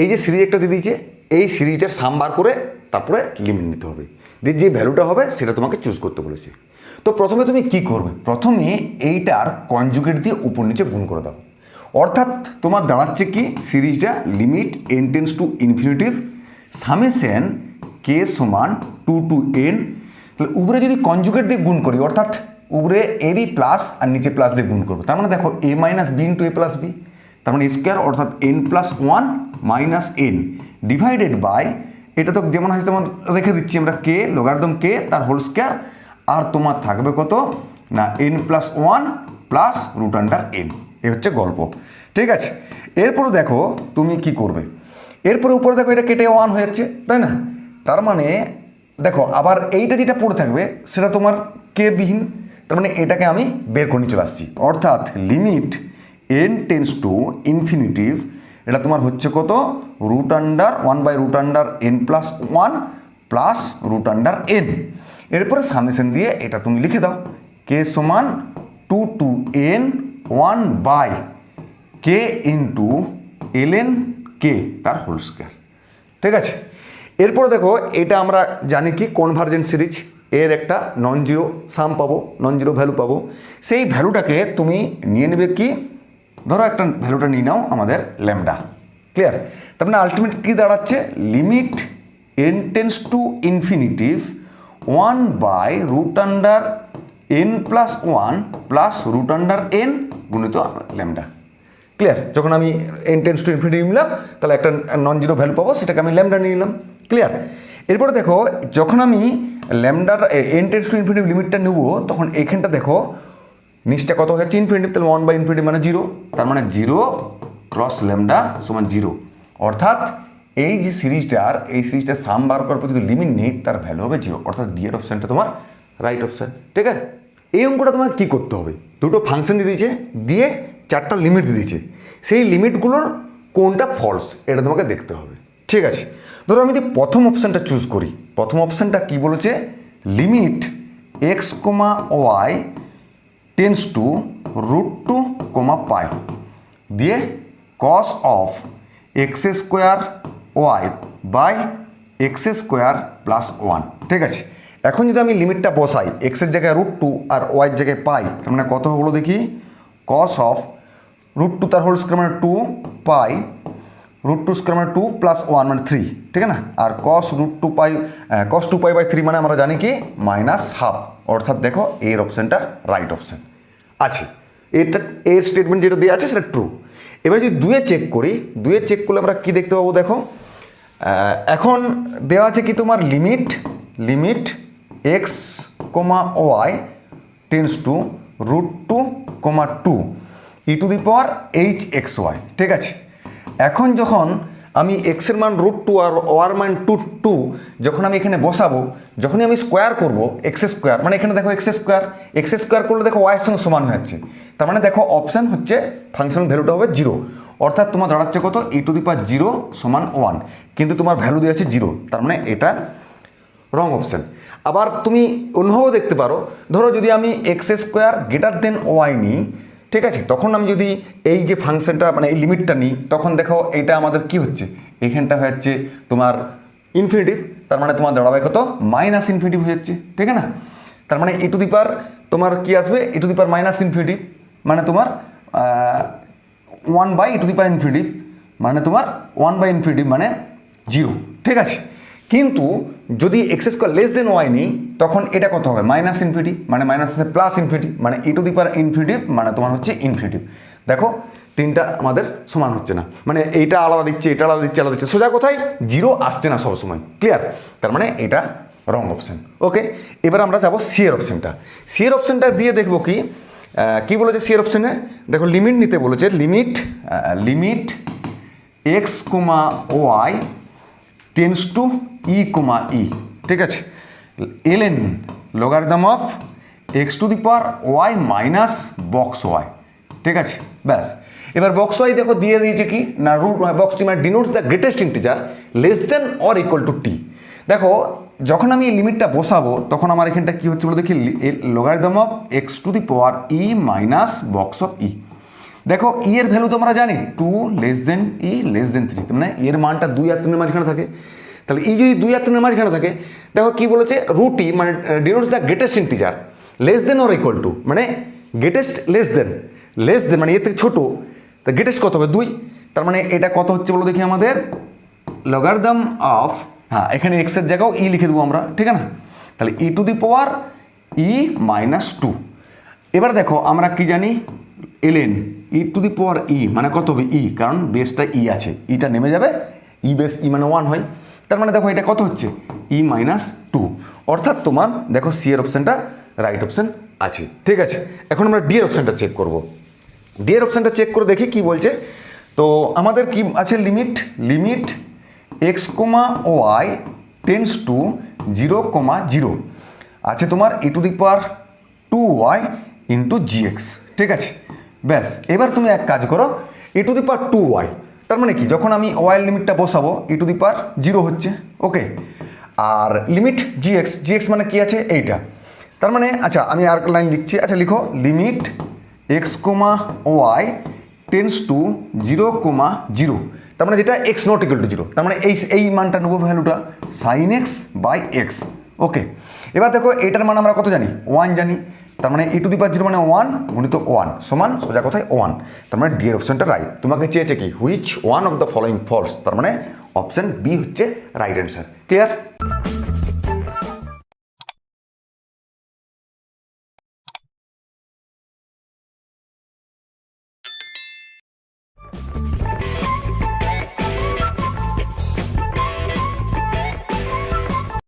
এই যে সিরিজ একটা দিয়ে দিয়েছে, এই সিরিজটার সাম বার করে তারপরে লিমিট নিতে হবে, দিয়ে যে ভ্যালুটা হবে সেটা তোমাকে চুজ করতে বলেছে। তো প্রথমে তুমি কি করবে, প্রথমে এইটার কনজুগেট দিয়ে উপর নিচে গুণ করে দাও। অর্থাৎ তোমার দাঁড়াচ্ছে কি, সিরিজটা limit n tends to infinity summation কে সমান 2 to n। তাহলে উপরে যদি কনজুগেট দিয়ে গুণ করি, অর্থাৎ উপরে এরই প্লাস আর নিচে প্লাস দিয়ে গুণ করবো, তার মানে দেখো a minus B into A plus B, তার মানে স্কোয়ার অর্থাৎ n plus 1 minus n divided by, এটা তো যেমন আছে তেমন রেখে দিচ্ছি আমরা, কে লগারিদম কে তার হোল স্কোয়ার, আর তোমার থাকবে কত না n plus 1 plus root under n। এ হচ্ছে গল্প, ঠিক আছে। এরপরে দেখো তুমি কি করবে, এরপরে উপরে দেখো এটা কেটে 1 হয়ে যাচ্ছে, তাই না? তার মানে দেখো আবার এইটা যেটা পড়ে থাকবে সেটা তোমার কে বিহীন, তার মানে এটাকে আমি বের করে নিয়ে চলে আসছি। অর্থাৎ limit n tends to infinitive, এটা তোমার হচ্ছে কত, root under 1 by root under n plus 1 plus root under n। এরপরে সামেশন দিয়ে এটা তুমি লিখে দাও, কে সমান 2 to n 1 by k into ln k তার হোল স্কোয়ার, ঠিক আছে। এরপরে দেখো এটা আমরা জানি কি কনভার্জেন্ট সিরিজ, এর একটা নন জিরো সাম পাবো, নন জিরো ভ্যালু পাবো। সেই ভ্যালুটাকে তুমি নিয়ে নেবে কি, ধরো একটা ভ্যালুটা নিয়ে নাও আমাদের ল্যামডা, ক্লিয়ার? তার মানে আলটিমেট কি দাঁড়াচ্ছে, limit n tends to infinitive 1 by root under n plus 1 plus root under n গুণিত ল্যামডা, ক্লিয়ার? যখন আমি n টেন্স টু ইনফিনিটিভ নিলাম তাহলে একটা নন জিরো ভ্যালু পাবো, সেটাকে আমি ল্যামডা নিয়ে নিলাম, ক্লিয়ার? এরপরে দেখো যখন আমি ল্যামডার n টেন্স টু ইনফিনিটিভ লিমিটটা নেব, তখন এখানটা দেখো নিচটা কত হচ্ছে ইনফিনিটিভ, তাহলে 1 বাই ইনফিনিটিভ মানে 0, তার মানে 0 ক্রস ল্যামডা সমান 0। অর্থাৎ এই যে সিরিজটার, এই সিরিজটার সাম বার করার পর যদি লিমিট নেই তার ভ্যালু হবে 0, অর্থাৎ ডি এর অপশানটা তোমার রাইট অপশান, ঠিক আছে। এই অঙ্কটা তোমার কী করতে হবে, দুটো ফাংশন দিয়ে দিয়েছে, দিয়ে 4টা লিমিট দিয়ে দিয়েছে, সেই লিমিটগুলোর কোনটা ফলস এটা তোমাকে দেখতে হবে, ঠিক আছে। ধরো আমি যদি প্রথম অপশানটা চুজ করি, প্রথম অপশানটা কি বলেছে, limit x, y tends to √2, pi দিয়ে cos of x square y by x square plus 1, ঠিক আছে। এখন যদি আমি লিমিটটা বসাই, এক্সের জায়গায় √2 আর ওয়াইয়ের জায়গায় পাই, তার মানে কত হলো দেখি, কস অফ √2 তার হোল স্কোয়ার মানে 2 পাই, √2 স্কোয়ার মানে 2 প্লাস 1 মানে 3, ঠিক আছে না? আর কস √2 পাই, কস 2 পাই বাই 3 মানে আমরা জানি কি মাইনাস হাফ, অর্থাৎ দেখো এর অপশানটা রাইট অপশান আছে। এটা এর স্টেটমেন্ট যেটা দেওয়া আছে সেটা ট্রু। এবার যদি দুয়ে চেক করি, দুয়ে চেক করলে আমরা কি দেখতে পাবো, দেখো এখন দেওয়া আছে কি তোমার limit x, y tends to √2, 2 e to the power hxy, ঠিক আছে। এখন যখন আমি x এর মান √2 আর y এর মান 2, যখন আমি এখানে বসাবো, যখনই আমি স্কোয়ার করবো এক্স স্কোয়ার, মানে এখানে দেখো এক্স স্কোয়ার করলে দেখো ওয়াই এর সঙ্গে সমান হয়ে যাচ্ছে, তার মানে দেখো অপশান হচ্ছে ফাংশন ভ্যালুটা হবে 0, অর্থাৎ তোমার দাঁড়াচ্ছে কত, e টু দি পাওয়ার 0 সমান 1, কিন্তু তোমার ভ্যালু দেওয়া আছে 0, তার মানে এটা রং অপশান। আবার তুমি অন্যভাবেও দেখতে পারো, ধরো যদি আমি x square greater than y নিই, ঠিক আছে, তখন আমি যদি এই যে ফাংশনটা মানে এই লিমিটটা নিই, তখন দেখো এটা আমাদের কি হচ্ছে, এইখানটা হচ্ছে তোমার ইনফিনিটিভ, তার মানে তোমার দাঁড়াবে কত, মাইনাস ইনফিনিটিভ হয়ে যাচ্ছে, ঠিক আছে না? তার মানে e টু দি পাওয়ার তোমার কি আসবে, e to the power minus infinitive মানে তোমার 1 by e to the power infinitive মানে তোমার 1 বাই ইনফিনিটিভ মানে 0, ঠিক আছে। কিন্তু যদি x square less than y নিই, তখন এটা কত হবে, মাইনাস ইনফিনিটিভ মানে মাইনাস আছে প্লাস ইনফিনিটিভ মানে e to the power infinitive মানে তোমার হচ্ছে ইনফিনিটিভ। দেখো তিনটা আমাদের সমান হচ্ছে না, মানে এইটা আলাদা দিচ্ছে, এটা আলাদা দিচ্ছে, আলাদা দিচ্ছে, সোজা কোথায় 0 আসছে না সবসময়, ক্লিয়ার? তার মানে এটা রং অপশান, ওকে। এবার আমরা যাবো সি এর অপশানটা, সি এর অপশানটা দিয়ে দেখবো কি বলেছে সি এর অপশানে, দেখো লিমিট নিতে বলেছে, limit x, y tends two e, ঠিক আছে, ln logarithm of x two the power y minus box y, ঠিক আছে, ব্যাস। এবার বক্স y দেখো দিয়ে দিয়েছে কি না, বক্স টি মানে denotes the greatest integer less than or equal to t. দেখো যখন আমি এই লিমিটটা বসাবো, তখন আমার এখানটা কি হচ্ছে বলে দেখি, logarithm of x two the power e minus box of e, দেখো ই এর ভ্যালু তো আমরা জানি 2 লেস দেন ই লেস দেন 3, মানে এর মানটা 2 আর 3 এর মাঝখানে থাকে। তাহলে ই যদি 2 আর 3 এর মাঝখানে থাকে, দেখো কি বলেছে, রুট ই মানে denotes the greatest integer, less than or equal two, মানে গ্রেটেস্ট লেস দেন মানে এর থেকে ছোটো, তা গ্রেটেস্ট কত হবে 2, তার মানে এটা কত হচ্ছে বলো দেখি আমাদের লগারিদম অফ, হ্যাঁ এখানে এক্স এর জায়গাও ই লিখে দেবো আমরা, ঠিক আছে না, তাহলে ই to the power E minus 2। এবার দেখো আমরা কি জানি ln ই টু দি পাওয়ার ই মানে কত হবে ই, কারণ বেসটা ই আছে, ইটা নেমে যাবে, ই বেস ই মানে 1 হয়, তার মানে দেখো এটা কত হচ্ছে ই মাইনাস 2, অর্থাৎ তোমার দেখো সি এর অপশানটা রাইট অপশান আছে। ঠিক আছে, এখন আমরা ডি এর অপশানটা চেক করব। ডি এর অপশানটা চেক করে দেখি কি বলছে। তো আমাদের কি আছে, limit x comma y tends to 0, আছে তোমার e to the power 2y into g x. ঠিক আছে, ব্যাস এবার তুমি এক কাজ করো, ই টু দি পাওয়ার 2y, তার মানে কি যখন আমি ওয়াইয়ের লিমিটটা বসাবো ই টু দি পাওয়ার 0 হচ্ছে, ওকে, আর লিমিট জিএক্স মানে কি আছে এইটা, তার মানে আচ্ছা আমি আর লাইন লিখছি, আচ্ছা লিখো limit x comma y tends to 0, তার মানে যেটা এক্স নট ইকুয়াল টু 0, তার মানে এই মানটা নেবো ভ্যালুটা সাইন এক্স বাই এক্স, ওকে। এবার দেখো এটার মান আমরা কত জানি 1 জানি, তার মানে ই টু দি পাওয়ার 0 মানে 1 গুণিত 1 সমান সোজা কথায় 1, তার মানে ডি এর অপশানটা রাইট। তোমাকে চেয়েছে কি which one of the following false, তার মানে অপশান বি হচ্ছে রাইট অ্যান্সার। ক্লিয়ার?